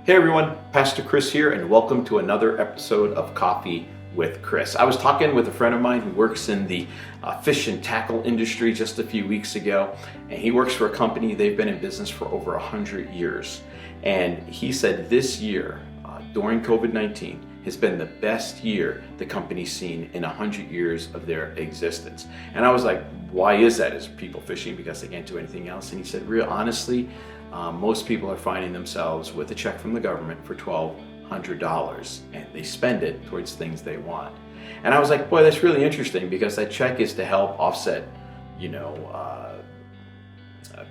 Hey everyone, Pastor Chris here, and welcome to another episode of Coffee with Chris. I was talking with a friend of mine who works in the fish and tackle industry just a few weeks ago, and he works for a company. They've been in business for over 100 years, and he said this year, during COVID-19, has been the best year the company's seen in 100 years of their existence. And I was like, why is that? Is people fishing because they can't do anything else? And he said, real honestly, most people are finding themselves with a check from the government for $1,200, and they spend it towards things they want. And I was like, boy, that's really interesting, because that check is to help offset,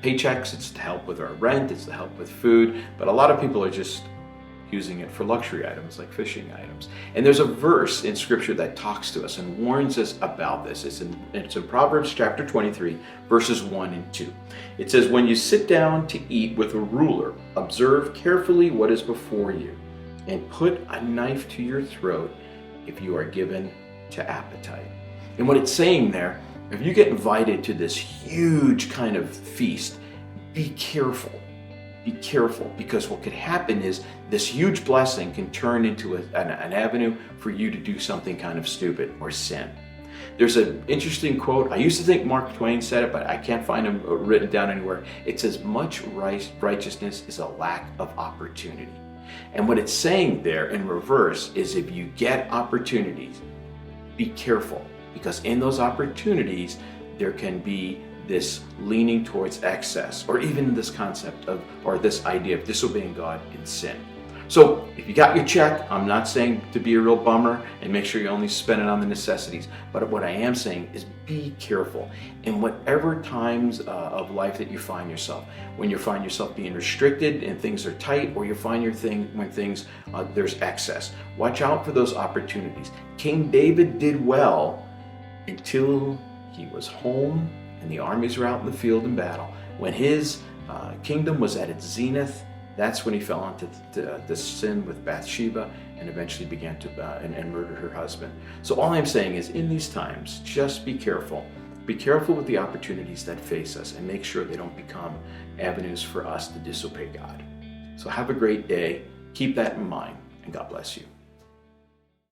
paychecks. It's to help with our rent. It's to help with food. But a lot of people are just using it for luxury items like fishing items. And there's a verse in Scripture that talks to us and warns us about this. It's in Proverbs chapter 23, verses 1 and 2. It says, "When you sit down to eat with a ruler, observe carefully what is before you, and put a knife to your throat if you are given to appetite." And what it's saying there, if you get invited to this huge kind of feast, be careful. Be careful, because what could happen is this huge blessing can turn into an avenue for you to do something kind of stupid or sin. There's an interesting quote. I used to think Mark Twain said it, but I can't find him written down anywhere. It says, "Much righteousness is a lack of opportunity." And what it's saying there in reverse is, if you get opportunities, be careful, because in those opportunities there can be this leaning towards excess, or even this concept of, or this idea of disobeying God in sin. So if you got your check, I'm not saying to be a real bummer and make sure you only spend it on the necessities, but what I am saying is be careful in whatever times of life that you find yourself. When you find yourself being restricted and things are tight, or you find when things there's excess, watch out for those opportunities. King David did well until he was home and the armies were out in the field in battle. When his kingdom was at its zenith, that's when he fell into the sin with Bathsheba, and eventually began to and murdered her husband. So all I'm saying is, in these times, just be careful. Be careful with the opportunities that face us, and make sure they don't become avenues for us to disobey God. So have a great day. Keep that in mind, and God bless you.